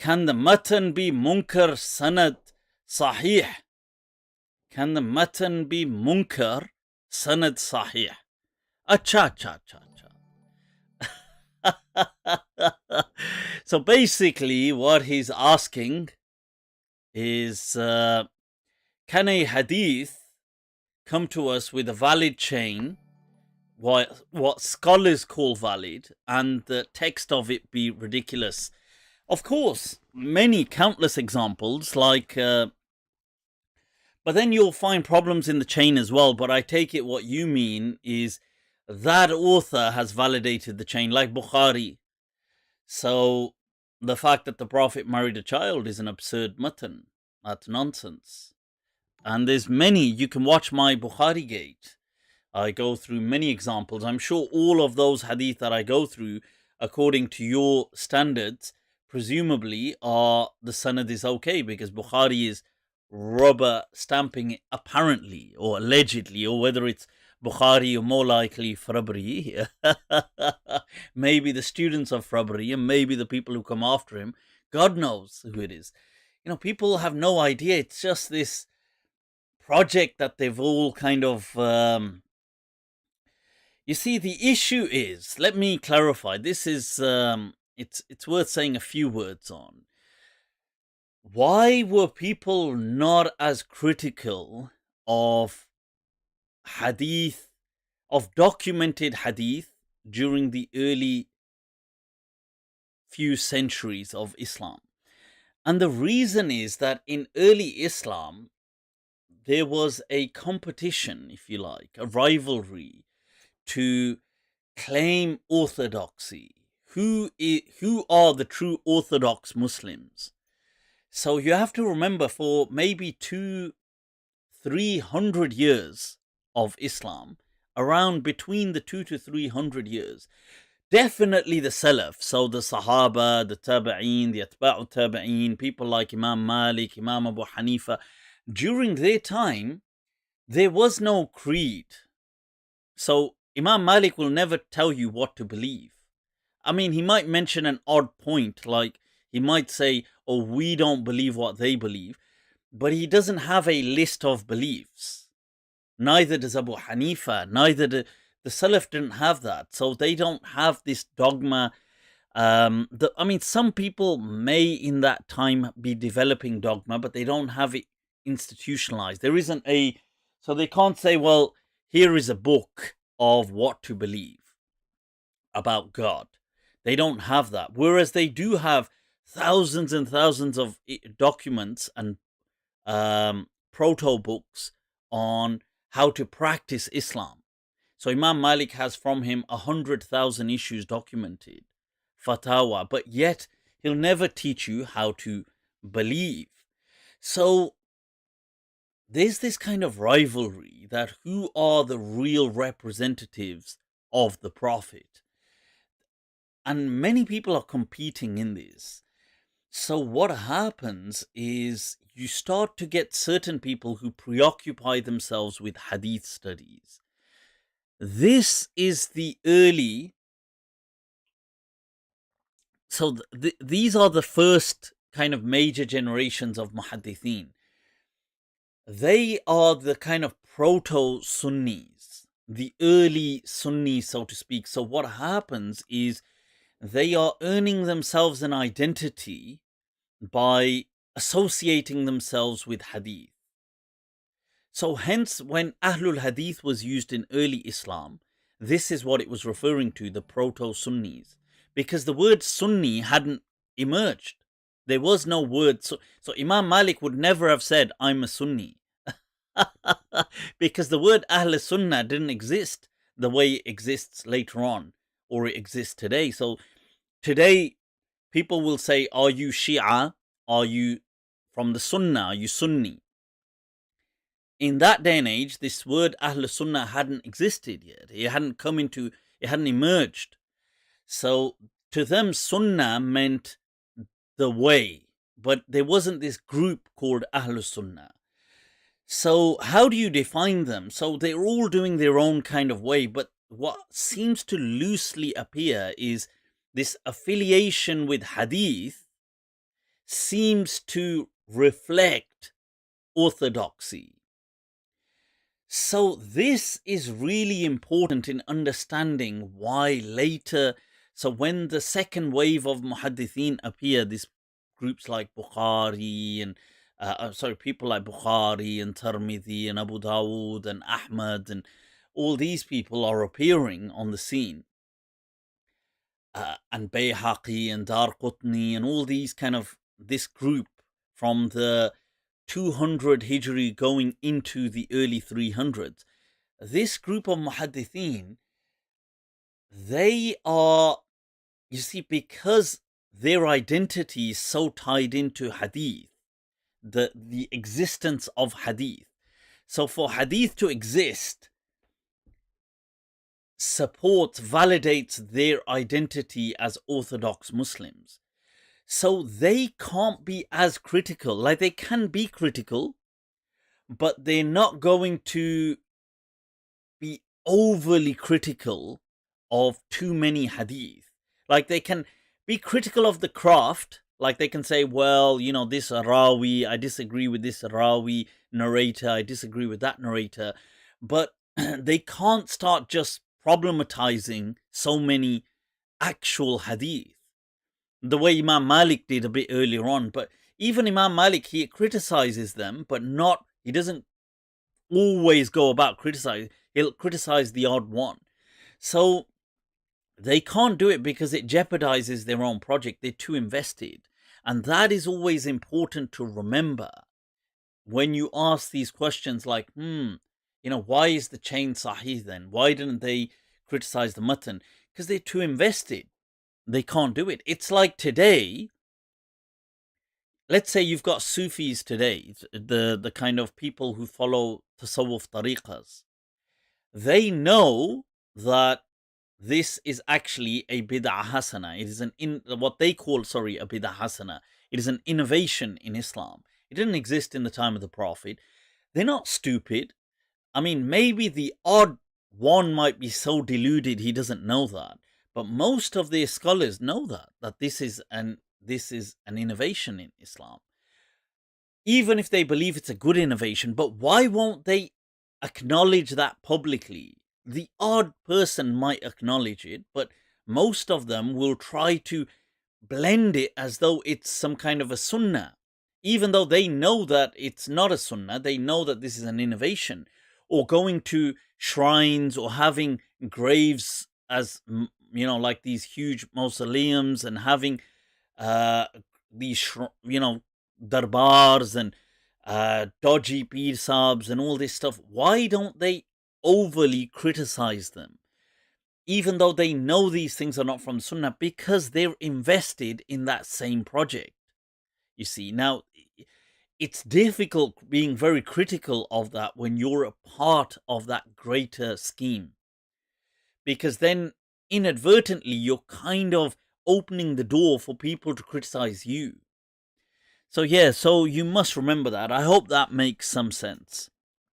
Can the matan be munkar sanad sahih? Can the matan be munkar sanad sahih? Acha, cha, cha, cha. So basically, what he's asking is can a hadith come to us with a valid chain, what scholars call valid, and the text of it be ridiculous? Of course, many countless examples, like but then you'll find problems in the chain as well. But I take it what you mean is that author has validated the chain, like Bukhari. So the fact that the Prophet married a child is an absurd mutton. That's nonsense. And there's many. You can watch my Bukhari Gate. I go through many examples. I'm sure all of those hadith that I go through, according to your standards, presumably are the sanad is okay, because Bukhari is rubber stamping it, apparently or allegedly, or whether it's Bukhari or more likely Frabri. Maybe the students of Frabri, and maybe the people who come after him. God knows who it is. People have no idea. It's just this project that they've all kind of you see, the issue is, let me clarify, this is it's worth saying a few words on. Why were people not as critical of hadith, of documented hadith, during the early few centuries of Islam? And the reason is that in early Islam, there was a competition, if you like, a rivalry to claim orthodoxy. Who are the true orthodox Muslims? So you have to remember, for maybe 200-300 years of Islam, around between the 200 to 300 years, definitely the Salaf, so the Sahaba, the Tabi'een, the Atba'u Tabi'een, people like Imam Malik, Imam Abu Hanifa, during their time, there was no creed. So Imam Malik will never tell you what to believe. I mean, he might mention an odd point, like he might say, oh, we don't believe what they believe, but he doesn't have a list of beliefs. Neither does Abu Hanifa, neither the Salaf didn't have that. So they don't have this dogma. Some people may in that time be developing dogma, but they don't have it institutionalized. There isn't so they can't say, well, here is a book of what to believe about God. They don't have that. Whereas they do have thousands and thousands of documents and proto books on how to practice Islam. So Imam Malik has from him 100,000 issues documented, fatwa, but yet he'll never teach you how to believe. So there's this kind of rivalry that who are the real representatives of the Prophet? And many people are competing in this. So what happens is you start to get certain people who preoccupy themselves with hadith studies. This is the early. So these are the first kind of major generations of muhaddithin. They are the kind of proto-Sunnis, the early Sunnis, so to speak. So what happens is they are earning themselves an identity by associating themselves with hadith. So hence, when Ahlul Hadith was used in early Islam, this is what it was referring to, the proto-Sunnis. Because the word Sunni hadn't emerged. There was no word. So Imam Malik would never have said, I'm a Sunni. Because the word Ahl Sunnah didn't exist the way it exists later on, or it exists today. So today, people will say, are you Shia? Are you from the Sunnah? Are you Sunni? In that day and age, this word Ahl Sunnah hadn't existed yet. It hadn't emerged. So to them, Sunnah meant the way, but there wasn't this group called Ahl Sunnah. So how do you define them? So they're all doing their own kind of way, but what seems to loosely appear is this affiliation with hadith seems to reflect orthodoxy. So this is really important in understanding why later, so when the second wave of muhaddithin appear, these groups like Bukhari and people like Bukhari and Tirmidhi and Abu Dawud and Ahmad and all these people are appearing on the scene, and Bayhaqi and Darqutni and all these this group from the 200 Hijri going into the early 300s. This group of muhaddithin, they are, you see, because their identity is so tied into hadith, the existence of hadith. So for hadith to exist, supports, validates their identity as Orthodox Muslims. So they can't be as critical. Like, they can be critical, but they're not going to be overly critical of too many hadith. Like, they can be critical of the craft. Like, they can say, well, this rawi, I disagree with this rawi narrator, I disagree with that narrator. But they can't start just problematizing so many actual hadith, the way Imam Malik did a bit earlier on. But even Imam Malik, he criticizes them, but he doesn't always go about criticizing. He'll criticize the odd one. So they can't do it because it jeopardizes their own project. They're too invested. And that is always important to remember when you ask these questions like, why is the chain sahih then? Why didn't they criticize the matan? Because they're too invested. They can't do it. It's like today, let's say you've got Sufis today, the kind of people who follow tasawwuf tariqas. They know that this is actually a bid'ah hasana. It is what they call, a bid'ah hasana. It is an innovation in Islam. It didn't exist in the time of the Prophet. They're not stupid. I mean, maybe the odd one might be so deluded he doesn't know that. But most of their scholars know that this is an innovation in Islam. Even if they believe it's a good innovation, but why won't they acknowledge that publicly? The odd person might acknowledge it, but most of them will try to blend it as though it's some kind of a sunnah. Even though they know that it's not a sunnah, they know that this is an innovation. Or going to shrines or having graves as, like these huge mausoleums, and having these, darbars and dodgy peer sabs and all this stuff. Why don't they overly criticize them, even though they know these things are not from Sunnah? Because they're invested in that same project. You see, now it's difficult being very critical of that when you're a part of that greater scheme, because then inadvertently you're kind of opening the door for people to criticize you. So you must remember that. I hope that makes some sense.